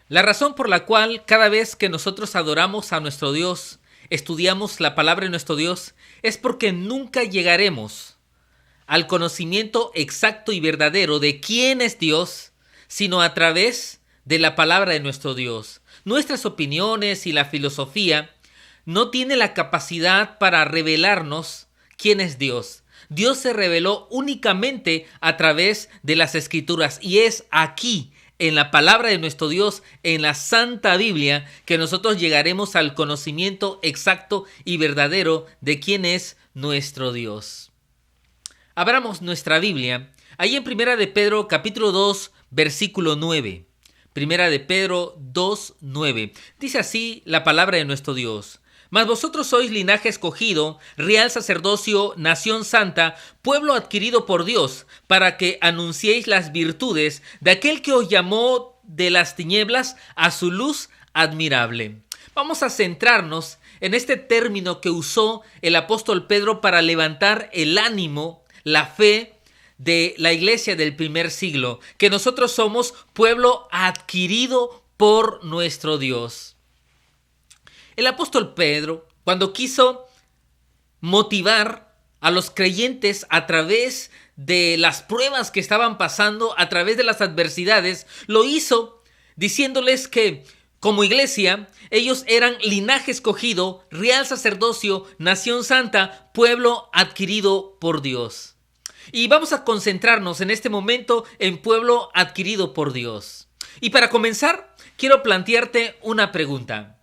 La razón por la cual cada vez que nosotros adoramos a nuestro Dios, estudiamos la palabra de nuestro Dios, es porque nunca llegaremos al conocimiento exacto y verdadero de quién es Dios, sino a través de la palabra de nuestro Dios. Nuestras opiniones y la filosofía no tienen la capacidad para revelarnos quién es Dios. Dios se reveló únicamente a través de las Escrituras, y es aquí, en la palabra de nuestro Dios, en la Santa Biblia, que nosotros llegaremos al conocimiento exacto y verdadero de quién es nuestro Dios. Abramos nuestra Biblia, ahí en Primera de Pedro, capítulo 2, versículo 9. Primera de Pedro 2, 9. Dice así la palabra de nuestro Dios: Mas vosotros sois linaje escogido, real sacerdocio, nación santa, pueblo adquirido por Dios, para que anunciéis las virtudes de aquel que os llamó de las tinieblas a su luz admirable. Vamos a centrarnos en este término que usó el apóstol Pedro para levantar el ánimo, la fe de la iglesia del primer siglo, que nosotros somos pueblo adquirido por nuestro Dios. El apóstol Pedro, cuando quiso motivar a los creyentes a través de las pruebas que estaban pasando, a través de las adversidades, lo hizo diciéndoles que como iglesia ellos eran linaje escogido, real sacerdocio, nación santa, pueblo adquirido por Dios. Y vamos a concentrarnos en este momento en pueblo adquirido por Dios. Y para comenzar, quiero plantearte una pregunta.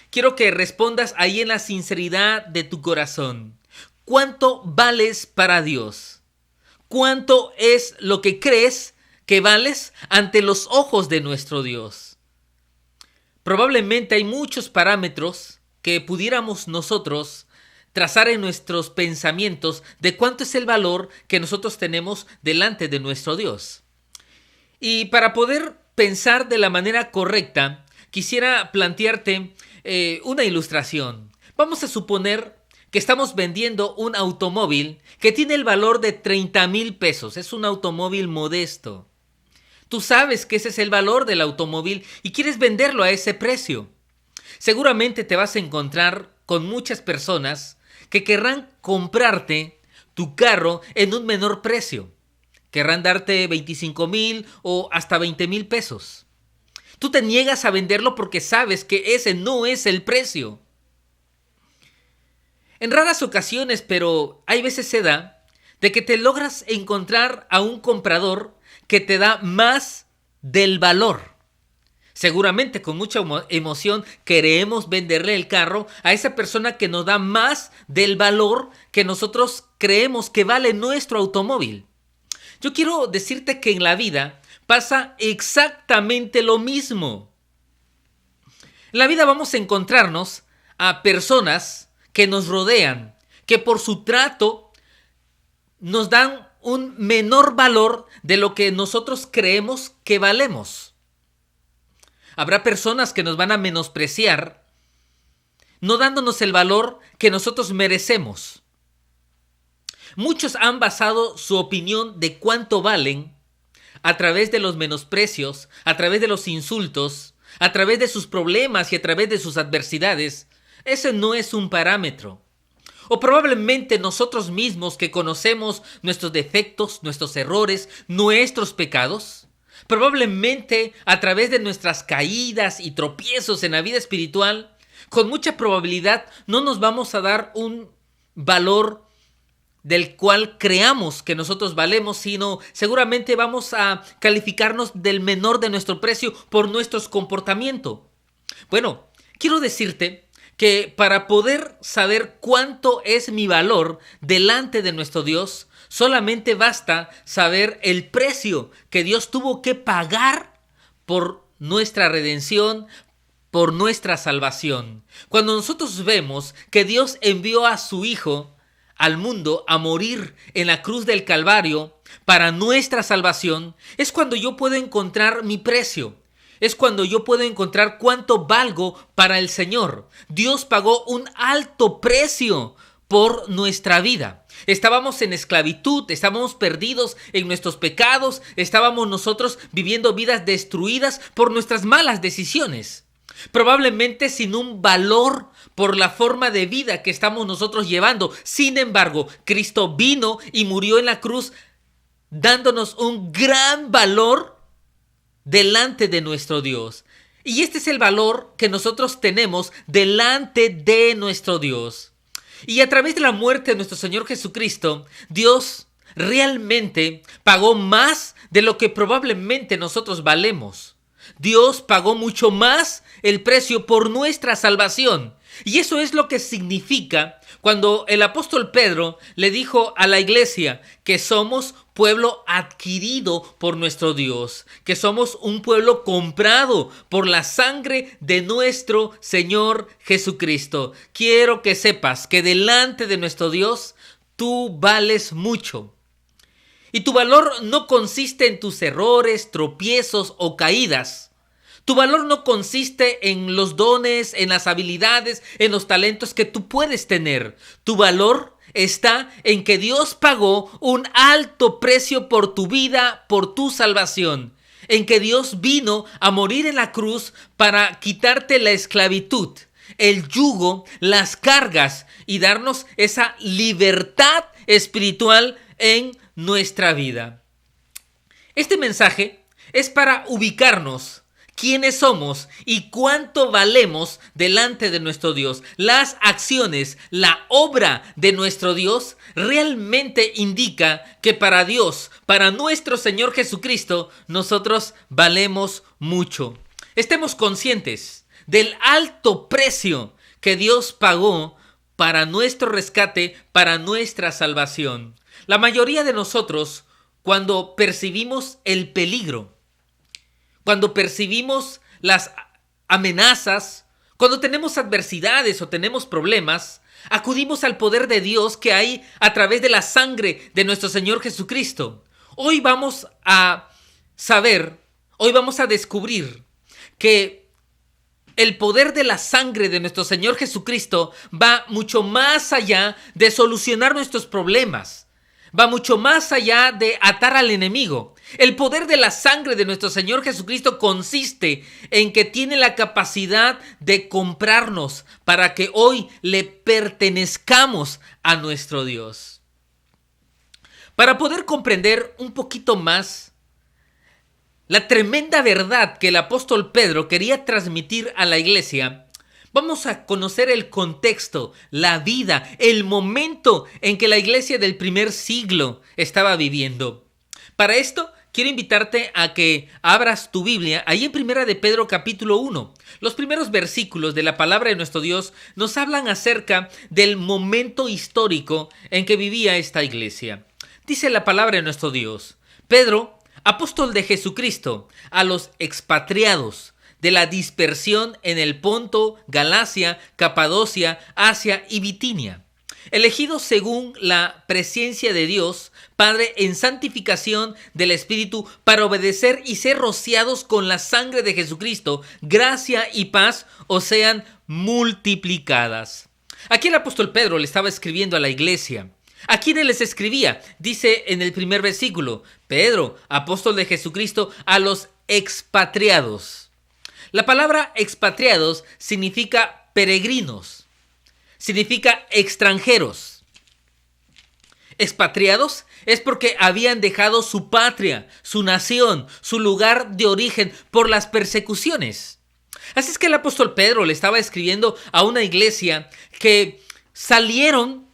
Quiero que respondas ahí en la sinceridad de tu corazón. ¿Cuánto vales para Dios? ¿Cuánto es lo que crees que vales ante los ojos de nuestro Dios? Probablemente hay muchos parámetros que pudiéramos nosotros trazar en nuestros pensamientos de cuánto es el valor que nosotros tenemos delante de nuestro Dios. Y para poder pensar de la manera correcta, quisiera plantearte una ilustración. Vamos a suponer que estamos vendiendo un automóvil que tiene el valor de 30,000 pesos. Es un automóvil modesto. Tú sabes que ese es el valor del automóvil y quieres venderlo a ese precio. Seguramente te vas a encontrar con muchas personas que querrán comprarte tu carro en un menor precio. Querrán darte 25,000 o hasta 20,000 pesos. Tú te niegas a venderlo porque sabes que ese no es el precio. En raras ocasiones, pero hay veces se da, de que te logras encontrar a un comprador que te da más del valor. Seguramente con mucha emoción queremos venderle el carro a esa persona que nos da más del valor que nosotros creemos que vale nuestro automóvil. Yo quiero decirte que en la vida pasa exactamente lo mismo. En la vida vamos a encontrarnos a personas que nos rodean, que por su trato nos dan un menor valor de lo que nosotros creemos que valemos. Habrá personas que nos van a menospreciar, no dándonos el valor que nosotros merecemos. Muchos han basado su opinión de cuánto valen a través de los menosprecios, a través de los insultos, a través de sus problemas y a través de sus adversidades. Ese no es un parámetro. O probablemente nosotros mismos que conocemos nuestros defectos, nuestros errores, nuestros pecados, probablemente a través de nuestras caídas y tropiezos en la vida espiritual, con mucha probabilidad no nos vamos a dar un valor del cual creamos que nosotros valemos, sino seguramente vamos a calificarnos del menor de nuestro precio por nuestro comportamiento. Bueno, quiero decirte que para poder saber cuánto es mi valor delante de nuestro Dios, solamente basta saber el precio que Dios tuvo que pagar por nuestra redención, por nuestra salvación. Cuando nosotros vemos que Dios envió a su Hijo al mundo a morir en la cruz del Calvario para nuestra salvación, es cuando yo puedo encontrar mi precio. Es cuando yo puedo encontrar cuánto valgo para el Señor. Dios pagó un alto precio por nuestra vida. Estábamos en esclavitud, estábamos perdidos en nuestros pecados, estábamos nosotros viviendo vidas destruidas por nuestras malas decisiones. Probablemente sin un valor por la forma de vida que estamos nosotros llevando. Sin embargo, Cristo vino y murió en la cruz dándonos un gran valor delante de nuestro Dios. Y este es el valor que nosotros tenemos delante de nuestro Dios. Y a través de la muerte de nuestro Señor Jesucristo, Dios realmente pagó más de lo que probablemente nosotros valemos. Dios pagó mucho más el precio por nuestra salvación. Y eso es lo que significa cuando el apóstol Pedro le dijo a la iglesia que somos pueblo adquirido por nuestro Dios, que somos un pueblo comprado por la sangre de nuestro Señor Jesucristo. Quiero que sepas que delante de nuestro Dios tú vales mucho. Y tu valor no consiste en tus errores, tropiezos o caídas. Tu valor no consiste en los dones, en las habilidades, en los talentos que tú puedes tener. Tu valor está en que Dios pagó un alto precio por tu vida, por tu salvación. En que Dios vino a morir en la cruz para quitarte la esclavitud, el yugo, las cargas y darnos esa libertad espiritual en nuestra vida. Este mensaje es para ubicarnos quiénes somos y cuánto valemos delante de nuestro Dios. Las acciones, la obra de nuestro Dios realmente indica que para Dios, para nuestro Señor Jesucristo, nosotros valemos mucho. Estemos conscientes del alto precio que Dios pagó para nuestro rescate, para nuestra salvación. La mayoría de nosotros, cuando percibimos el peligro, cuando percibimos las amenazas, cuando tenemos adversidades o tenemos problemas, acudimos al poder de Dios que hay a través de la sangre de nuestro Señor Jesucristo. Hoy vamos a descubrir que el poder de la sangre de nuestro Señor Jesucristo va mucho más allá de solucionar nuestros problemas. Va mucho más allá de atar al enemigo. El poder de la sangre de nuestro Señor Jesucristo consiste en que tiene la capacidad de comprarnos para que hoy le pertenezcamos a nuestro Dios. Para poder comprender un poquito más la tremenda verdad que el apóstol Pedro quería transmitir a la iglesia, vamos a conocer el contexto, la vida, el momento en que la iglesia del primer siglo estaba viviendo. Para esto, quiero invitarte a que abras tu Biblia ahí en Primera de Pedro capítulo 1. Los primeros versículos de la palabra de nuestro Dios nos hablan acerca del momento histórico en que vivía esta iglesia. Dice la palabra de nuestro Dios: Pedro, apóstol de Jesucristo, a los expatriados de la dispersión en el Ponto, Galacia, Capadocia, Asia y Bitinia, elegidos según la presencia de Dios, Padre, en santificación del Espíritu, para obedecer y ser rociados con la sangre de Jesucristo, gracia y paz os sean multiplicadas. Aquí el apóstol Pedro le estaba escribiendo a la iglesia. ¿A quiénes les escribía? Dice en el primer versículo: Pedro, apóstol de Jesucristo, a los expatriados. La palabra expatriados significa peregrinos, significa extranjeros. Expatriados es porque habían dejado su patria, su nación, su lugar de origen por las persecuciones. Así es que el apóstol Pedro le estaba escribiendo a una iglesia que salieron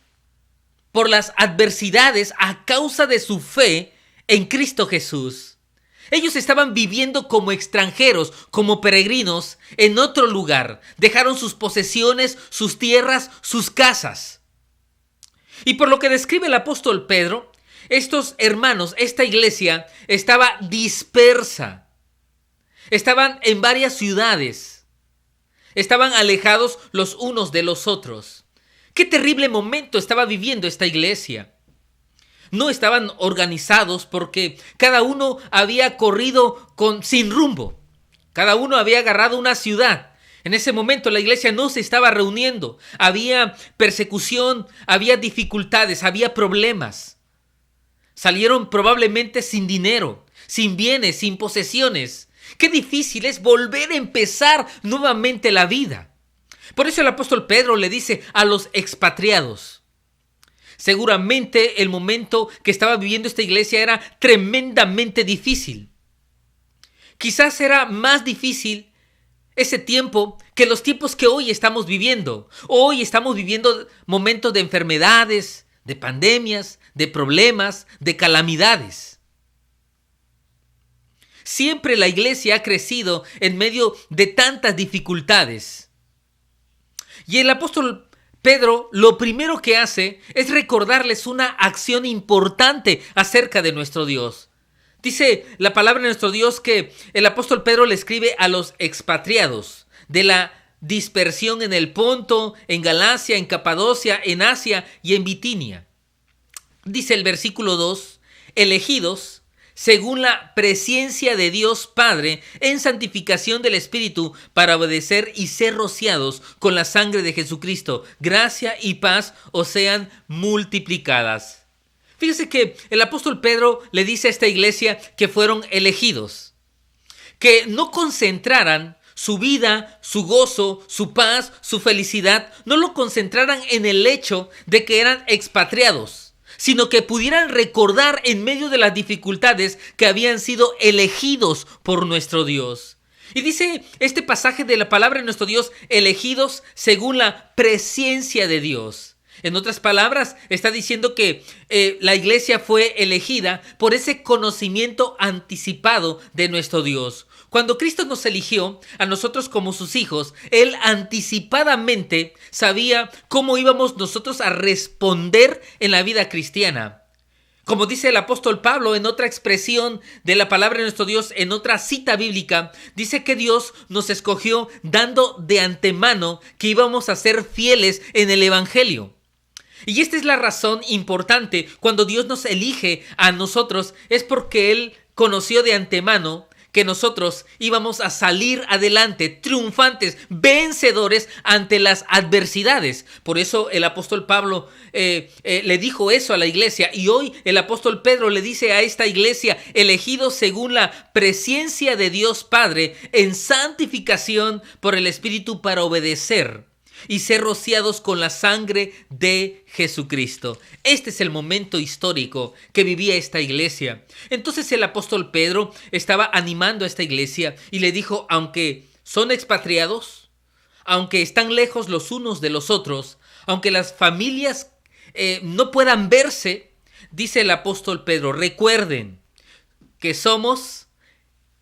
por las adversidades a causa de su fe en Cristo Jesús. Ellos estaban viviendo como extranjeros, como peregrinos en otro lugar. Dejaron sus posesiones, sus tierras, sus casas. Y por lo que describe el apóstol Pedro, estos hermanos, esta iglesia estaba dispersa. Estaban en varias ciudades. Estaban alejados los unos de los otros. ¡Qué terrible momento estaba viviendo esta iglesia! No estaban organizados porque cada uno había corrido sin rumbo. Cada uno había agarrado una ciudad. En ese momento la iglesia no se estaba reuniendo. Había persecución, había dificultades, había problemas. Salieron probablemente sin dinero, sin bienes, sin posesiones. Qué difícil es volver a empezar nuevamente la vida. Por eso el apóstol Pedro le dice a los expatriados. Seguramente el momento que estaba viviendo esta iglesia era tremendamente difícil. Quizás era más difícil ese tiempo que los tiempos que hoy estamos viviendo. Hoy estamos viviendo momentos de enfermedades, de pandemias, de problemas, de calamidades. Siempre la iglesia ha crecido en medio de tantas dificultades. Y el apóstol Pedro lo primero que hace es recordarles una acción importante acerca de nuestro Dios. Dice la palabra de nuestro Dios que el apóstol Pedro le escribe a los expatriados de la dispersión en el Ponto, en Galacia, en Capadocia, en Asia y en Bitinia. Dice el versículo 2, elegidos según la presencia de Dios Padre en santificación del Espíritu para obedecer y ser rociados con la sangre de Jesucristo. Gracia y paz os sean multiplicadas. Fíjese que el apóstol Pedro le dice a esta iglesia que fueron elegidos, que no concentraran su vida, su gozo, su paz, su felicidad, no lo concentraran en el hecho de que eran expatriados, sino que pudieran recordar en medio de las dificultades que habían sido elegidos por nuestro Dios. Y dice este pasaje de la palabra de nuestro Dios, elegidos según la presencia de Dios. En otras palabras, está diciendo que la iglesia fue elegida por ese conocimiento anticipado de nuestro Dios. Cuando Cristo nos eligió a nosotros como sus hijos, Él anticipadamente sabía cómo íbamos nosotros a responder en la vida cristiana. Como dice el apóstol Pablo en otra expresión de la palabra de nuestro Dios, en otra cita bíblica, dice que Dios nos escogió dando de antemano que íbamos a ser fieles en el evangelio. Y esta es la razón importante cuando Dios nos elige a nosotros, es porque Él conoció de antemano que nosotros íbamos a salir adelante, triunfantes, vencedores ante las adversidades. Por eso el apóstol Pablo le dijo eso a la iglesia. Y hoy el apóstol Pedro le dice a esta iglesia, elegidos según la presencia de Dios Padre, en santificación por el Espíritu para obedecer y ser rociados con la sangre de Jesucristo. Este es el momento histórico que vivía esta iglesia. Entonces el apóstol Pedro estaba animando a esta iglesia y le dijo, aunque son expatriados, aunque están lejos los unos de los otros, aunque las familias no puedan verse, dice el apóstol Pedro, recuerden que somos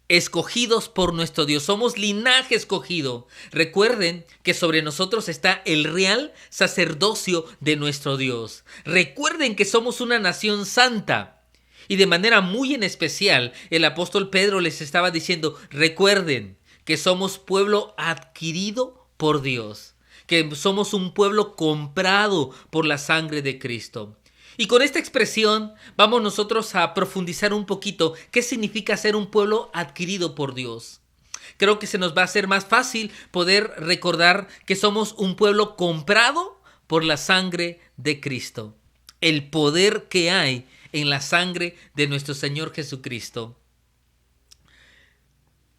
escogidos por nuestro Dios, somos linaje escogido. Recuerden que sobre nosotros está el real sacerdocio de nuestro Dios. Recuerden que somos una nación santa. Y de manera muy en especial, el apóstol Pedro les estaba diciendo, recuerden que somos pueblo adquirido por Dios, que somos un pueblo comprado por la sangre de Cristo. Y con esta expresión vamos nosotros a profundizar un poquito qué significa ser un pueblo adquirido por Dios. Creo que se nos va a hacer más fácil poder recordar que somos un pueblo comprado por la sangre de Cristo. El poder que hay en la sangre de nuestro Señor Jesucristo.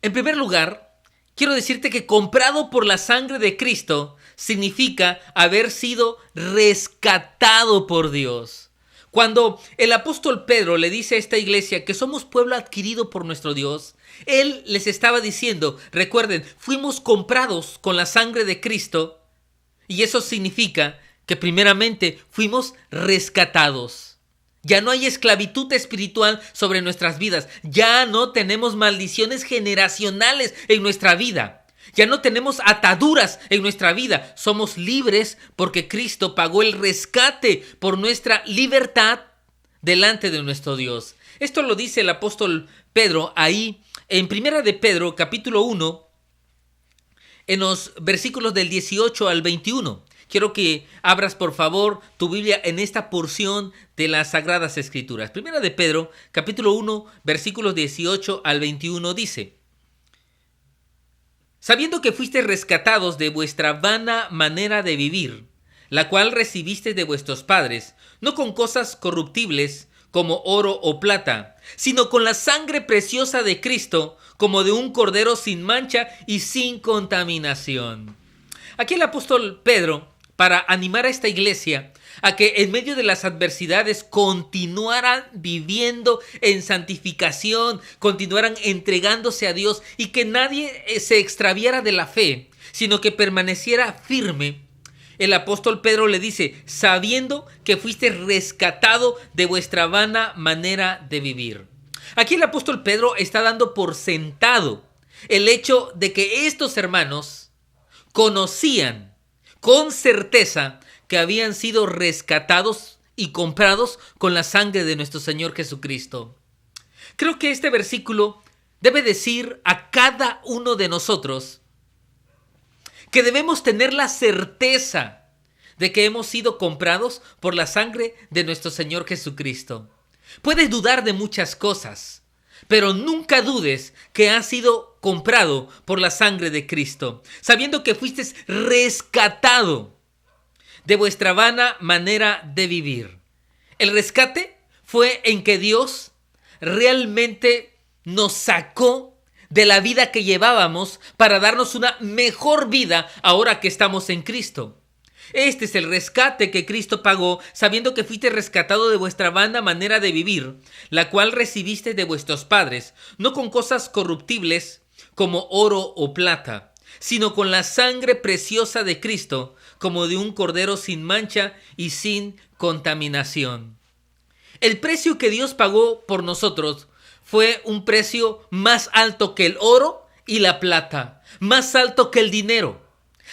En primer lugar, quiero decirte que comprado por la sangre de Cristo significa haber sido rescatado por Dios. Cuando el apóstol Pedro le dice a esta iglesia que somos pueblo adquirido por nuestro Dios, él les estaba diciendo, recuerden, fuimos comprados con la sangre de Cristo y eso significa que primeramente fuimos rescatados. Ya no hay esclavitud espiritual sobre nuestras vidas, ya no tenemos maldiciones generacionales en nuestra vida. Ya no tenemos ataduras en nuestra vida. Somos libres porque Cristo pagó el rescate por nuestra libertad delante de nuestro Dios. Esto lo dice el apóstol Pedro ahí en Primera de Pedro, capítulo 1, en los versículos del 18 al 21. Quiero que abras, por favor, tu Biblia en esta porción de las Sagradas Escrituras. Primera de Pedro, capítulo 1, versículos 18 al 21 dice: sabiendo que fuisteis rescatados de vuestra vana manera de vivir, la cual recibisteis de vuestros padres, no con cosas corruptibles como oro o plata, sino con la sangre preciosa de Cristo, como de un cordero sin mancha y sin contaminación. Aquí el apóstol Pedro, para animar a esta iglesia a que en medio de las adversidades continuaran viviendo en santificación, continuaran entregándose a Dios y que nadie se extraviara de la fe, sino que permaneciera firme. El apóstol Pedro le dice, sabiendo que fuiste rescatado de vuestra vana manera de vivir. Aquí el apóstol Pedro está dando por sentado el hecho de que estos hermanos conocían con certeza que habían sido rescatados y comprados con la sangre de nuestro Señor Jesucristo. Creo que este versículo debe decir a cada uno de nosotros que debemos tener la certeza de que hemos sido comprados por la sangre de nuestro Señor Jesucristo. Puedes dudar de muchas cosas, pero nunca dudes que has sido comprado por la sangre de Cristo, sabiendo que fuiste rescatado de vuestra vana manera de vivir. El rescate fue en que Dios realmente nos sacó de la vida que llevábamos para darnos una mejor vida ahora que estamos en Cristo. Este es el rescate que Cristo pagó, sabiendo que fuiste rescatado de vuestra vana manera de vivir, la cual recibiste de vuestros padres, no con cosas corruptibles como oro o plata, sino con la sangre preciosa de Cristo, como de un cordero sin mancha y sin contaminación. El precio que Dios pagó por nosotros fue un precio más alto que el oro y la plata, más alto que el dinero.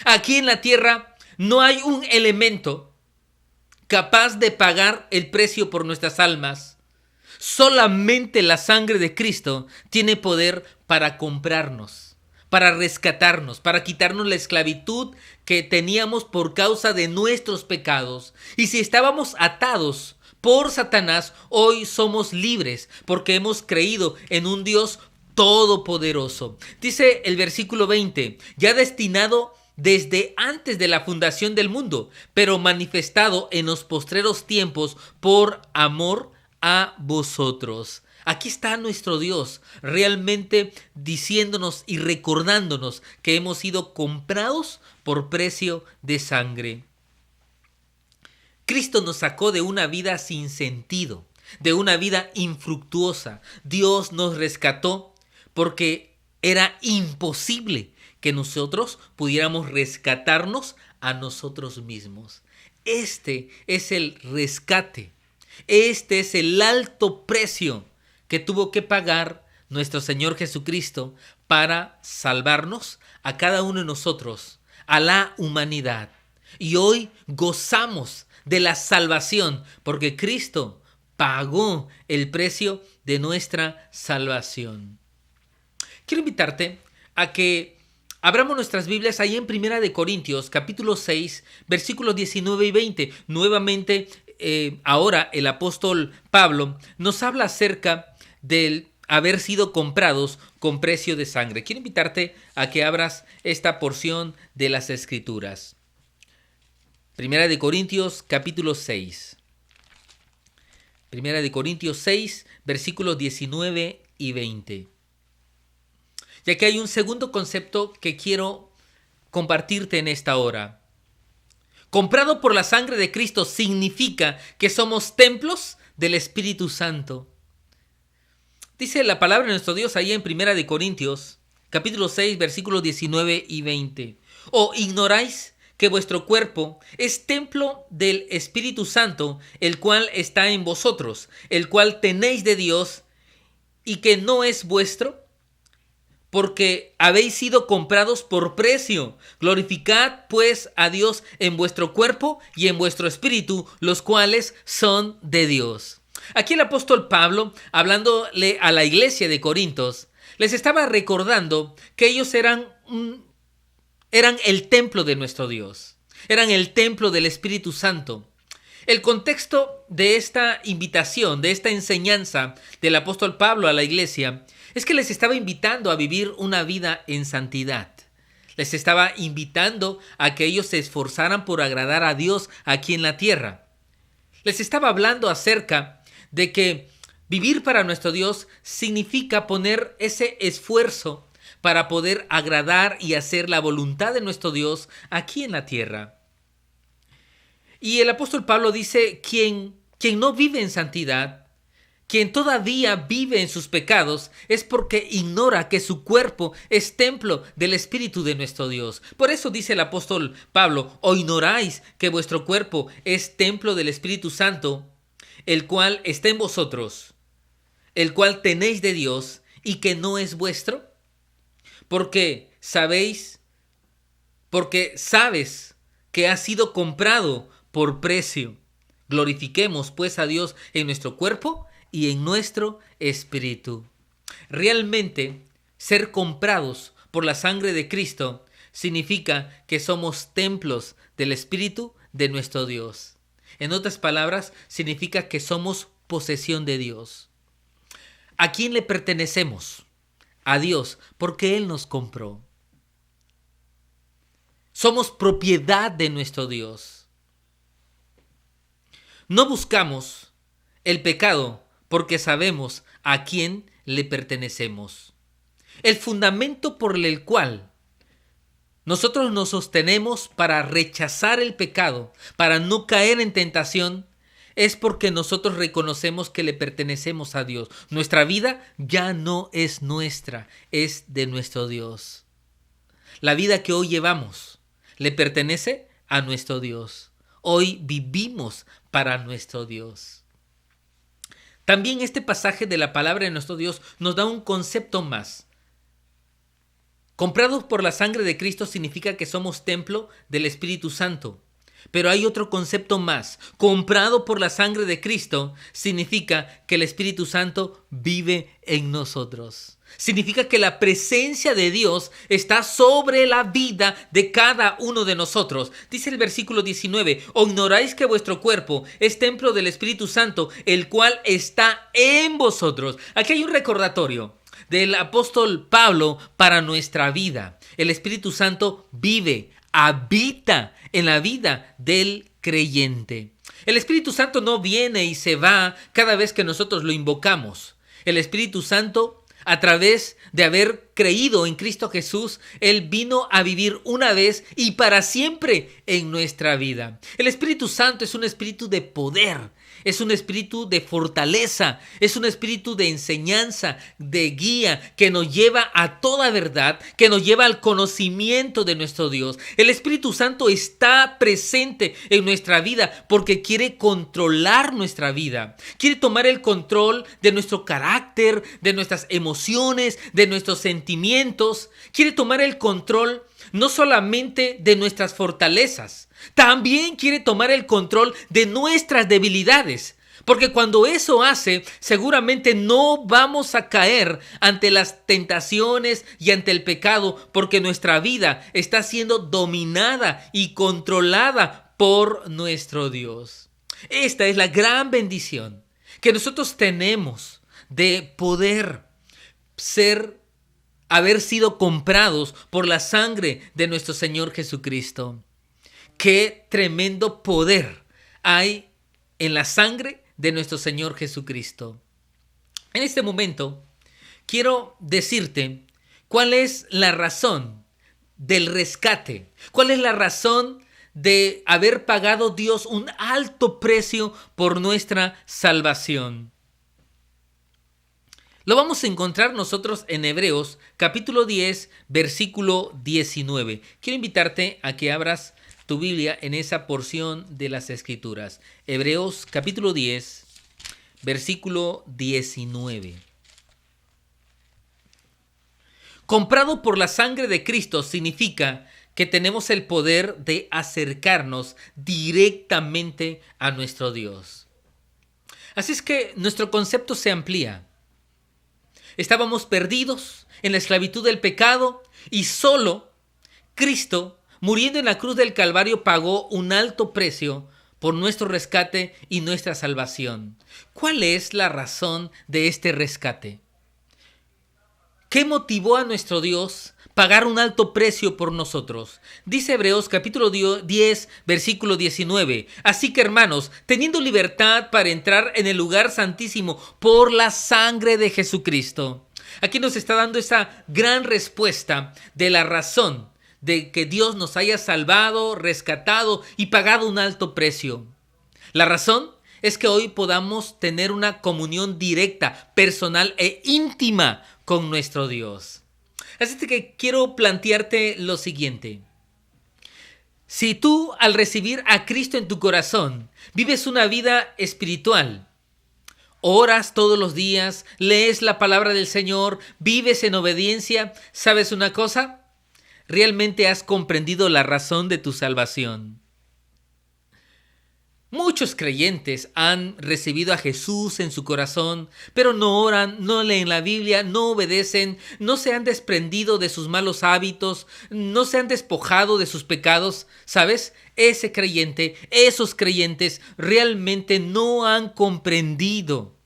Aquí en la tierra no hay un elemento capaz de pagar el precio por nuestras almas. Solamente la sangre de Cristo tiene poder para comprarnos, para rescatarnos, para quitarnos la esclavitud que teníamos por causa de nuestros pecados. Y si estábamos atados por Satanás, hoy somos libres porque hemos creído en un Dios todopoderoso. Dice el versículo 20, ya destinado desde antes de la fundación del mundo, pero manifestado en los postreros tiempos por amor a vosotros. Aquí está nuestro Dios realmente diciéndonos y recordándonos que hemos sido comprados por precio de sangre. Cristo nos sacó de una vida sin sentido, de una vida infructuosa. Dios nos rescató porque era imposible que nosotros pudiéramos rescatarnos a nosotros mismos. Este es el rescate. Este es el alto precio que tuvo que pagar nuestro Señor Jesucristo para salvarnos a cada uno de nosotros, a la humanidad. Y hoy gozamos de la salvación porque Cristo pagó el precio de nuestra salvación. Quiero invitarte a que abramos nuestras Biblias ahí en Primera de Corintios, capítulo 6, versículos 19 y 20. Nuevamente, ahora el apóstol Pablo nos habla acerca del haber sido comprados con precio de sangre. Quiero invitarte a que abras esta porción de las Escrituras. Primera de Corintios, capítulo 6. Primera de Corintios 6, versículos 19 y 20. Ya que hay un segundo concepto que quiero compartirte en esta hora. Comprado por la sangre de Cristo significa que somos templos del Espíritu Santo. Dice la palabra de nuestro Dios ahí en Primera de Corintios, capítulo 6, versículos 19 y 20. ¿O ignoráis que vuestro cuerpo es templo del Espíritu Santo, el cual está en vosotros, el cual tenéis de Dios y que no es vuestro? Porque habéis sido comprados por precio. Glorificad pues a Dios en vuestro cuerpo y en vuestro espíritu, los cuales son de Dios. Aquí el apóstol Pablo, hablándole a la iglesia de Corintios, les estaba recordando que ellos eran el templo de nuestro Dios. Eran el templo del Espíritu Santo. El contexto de esta invitación, de esta enseñanza del apóstol Pablo a la iglesia, es que les estaba invitando a vivir una vida en santidad. Les estaba invitando a que ellos se esforzaran por agradar a Dios aquí en la tierra. Les estaba hablando acerca de que vivir para nuestro Dios significa poner ese esfuerzo para poder agradar y hacer la voluntad de nuestro Dios aquí en la tierra. Y el apóstol Pablo dice, quien no vive en santidad, quien todavía vive en sus pecados, es porque ignora que su cuerpo es templo del Espíritu de nuestro Dios. Por eso dice el apóstol Pablo, ¿o ignoráis que vuestro cuerpo es templo del Espíritu Santo, el cual está en vosotros, el cual tenéis de Dios y que no es vuestro? Porque sabes que ha sido comprado por precio. Glorifiquemos pues a Dios en nuestro cuerpo y en nuestro espíritu. Realmente, ser comprados por la sangre de Cristo significa que somos templos del Espíritu de nuestro Dios. En otras palabras, significa que somos posesión de Dios. ¿A quién le pertenecemos? A Dios, porque Él nos compró. Somos propiedad de nuestro Dios. No buscamos el pecado porque sabemos a quién le pertenecemos. El fundamento por el cual nosotros nos sostenemos para rechazar el pecado, para no caer en tentación, es porque nosotros reconocemos que le pertenecemos a Dios. Nuestra vida ya no es nuestra, es de nuestro Dios. La vida que hoy llevamos le pertenece a nuestro Dios. Hoy vivimos para nuestro Dios. También este pasaje de la palabra de nuestro Dios nos da un concepto más. Comprados por la sangre de Cristo significa que somos templo del Espíritu Santo. Pero hay otro concepto más. Comprado por la sangre de Cristo significa que el Espíritu Santo vive en nosotros. Significa que la presencia de Dios está sobre la vida de cada uno de nosotros. Dice el versículo 19, ¿o ignoráis que vuestro cuerpo es templo del Espíritu Santo, el cual está en vosotros? Aquí hay un recordatorio del apóstol Pablo para nuestra vida. El Espíritu Santo vive, habita en la vida del creyente. El Espíritu Santo no viene y se va cada vez que nosotros lo invocamos. El Espíritu Santo, a través de haber creído en Cristo Jesús, Él vino a vivir una vez y para siempre en nuestra vida. El Espíritu Santo es un espíritu de poder, es un espíritu de fortaleza, es un espíritu de enseñanza, de guía, que nos lleva a toda verdad, que nos lleva al conocimiento de nuestro Dios. El Espíritu Santo está presente en nuestra vida porque quiere controlar nuestra vida. Quiere tomar el control de nuestro carácter, de nuestras emociones, de nuestros sentimientos. Quiere tomar el control no solamente de nuestras fortalezas, también quiere tomar el control de nuestras debilidades. Porque cuando eso hace, seguramente no vamos a caer ante las tentaciones y ante el pecado, porque nuestra vida está siendo dominada y controlada por nuestro Dios. Esta es la gran bendición que nosotros tenemos de poder haber sido comprados por la sangre de nuestro Señor Jesucristo. Qué tremendo poder hay en la sangre de nuestro Señor Jesucristo. En este momento quiero decirte cuál es la razón del rescate, cuál es la razón de haber pagado Dios un alto precio por nuestra salvación. Lo vamos a encontrar nosotros en Hebreos capítulo 10, versículo 19. Quiero invitarte a que abras tu Biblia en esa porción de las Escrituras. Hebreos capítulo 10, versículo 19. Comprado por la sangre de Cristo significa que tenemos el poder de acercarnos directamente a nuestro Dios. Así es que nuestro concepto se amplía. Estábamos perdidos en la esclavitud del pecado y solo Cristo, muriendo en la cruz del Calvario, pagó un alto precio por nuestro rescate y nuestra salvación. ¿Cuál es la razón de este rescate? ¿Qué motivó a nuestro Dios pagar un alto precio por nosotros. Dice Hebreos capítulo 10, versículo 19. Así que, hermanos, teniendo libertad para entrar en el lugar santísimo por la sangre de Jesucristo. Aquí nos está dando esa gran respuesta de la razón de que Dios nos haya salvado, rescatado y pagado un alto precio. La razón es que hoy podamos tener una comunión directa, personal e íntima con nuestro Dios. Así que quiero plantearte lo siguiente. Si tú, al recibir a Cristo en tu corazón, vives una vida espiritual, oras todos los días, lees la palabra del Señor, vives en obediencia, ¿sabes una cosa? Realmente has comprendido la razón de tu salvación. Muchos creyentes han recibido a Jesús en su corazón, pero no oran, no leen la Biblia, no obedecen, no se han desprendido de sus malos hábitos, no se han despojado de sus pecados. ¿Sabes? Ese creyente, esos creyentes realmente no han comprendido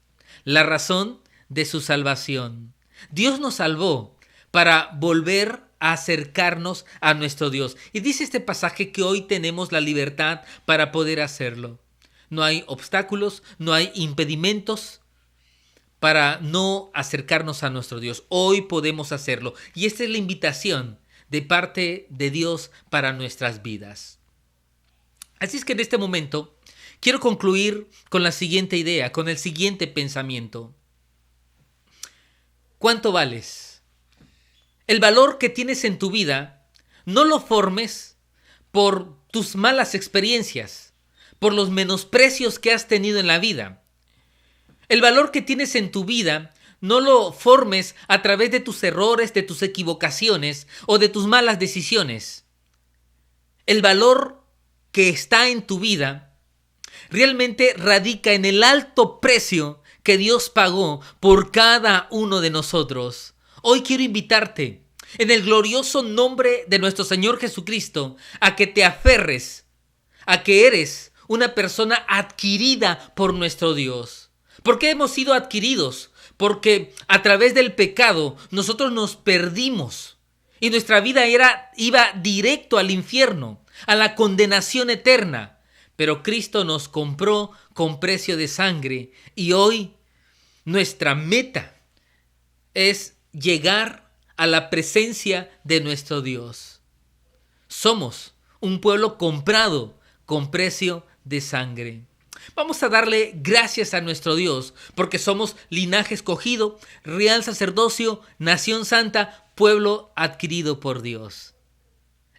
la razón de su salvación. Dios nos salvó para volver a acercarnos a nuestro Dios. Y dice este pasaje que hoy tenemos la libertad para poder hacerlo. No hay obstáculos, no hay impedimentos para no acercarnos a nuestro Dios. Hoy podemos hacerlo. Y esta es la invitación de parte de Dios para nuestras vidas. Así es que en este momento quiero concluir con la siguiente idea, con el siguiente pensamiento. ¿Cuánto vales? El valor que tienes en tu vida no lo formes por tus malas experiencias, por los menosprecios que has tenido en la vida. El valor que tienes en tu vida no lo formes a través de tus errores, de tus equivocaciones o de tus malas decisiones. El valor que está en tu vida realmente radica en el alto precio que Dios pagó por cada uno de nosotros. Hoy quiero invitarte, en el glorioso nombre de nuestro Señor Jesucristo, a que te aferres, a que eres una persona adquirida por nuestro Dios. ¿Por qué hemos sido adquiridos? Porque a través del pecado nosotros nos perdimos y nuestra vida iba directo al infierno, a la condenación eterna. Pero Cristo nos compró con precio de sangre y hoy nuestra meta es llegar a la presencia de nuestro Dios. Somos un pueblo comprado con precio de sangre. Vamos a darle gracias a nuestro Dios porque somos linaje escogido, real sacerdocio, nación santa, pueblo adquirido por Dios.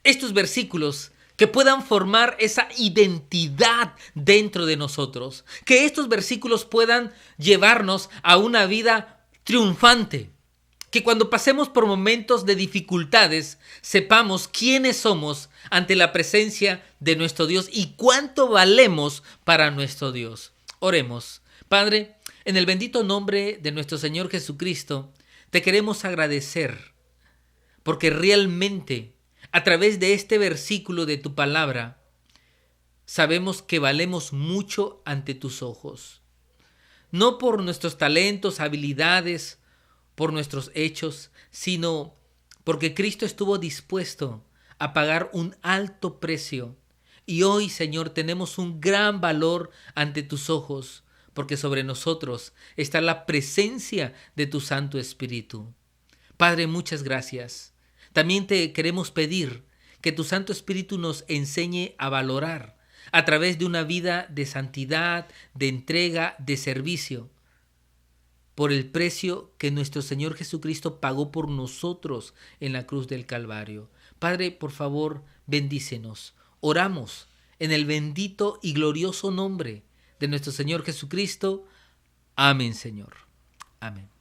Estos versículos que puedan formar esa identidad dentro de nosotros, que estos versículos puedan llevarnos a una vida triunfante. Que cuando pasemos por momentos de dificultades, sepamos quiénes somos ante la presencia de nuestro Dios y cuánto valemos para nuestro Dios. Oremos. Padre, en el bendito nombre de nuestro Señor Jesucristo, te queremos agradecer porque realmente a través de este versículo de tu palabra sabemos que valemos mucho ante tus ojos. No por nuestros talentos, habilidades, por nuestros hechos, sino porque Cristo estuvo dispuesto a pagar un alto precio. Y hoy, Señor, tenemos un gran valor ante tus ojos, porque sobre nosotros está la presencia de tu Santo Espíritu. Padre, muchas gracias. También te queremos pedir que tu Santo Espíritu nos enseñe a valorar a través de una vida de santidad, de entrega, de servicio, por el precio que nuestro Señor Jesucristo pagó por nosotros en la cruz del Calvario. Padre, por favor, bendícenos. Oramos en el bendito y glorioso nombre de nuestro Señor Jesucristo. Amén, Señor. Amén.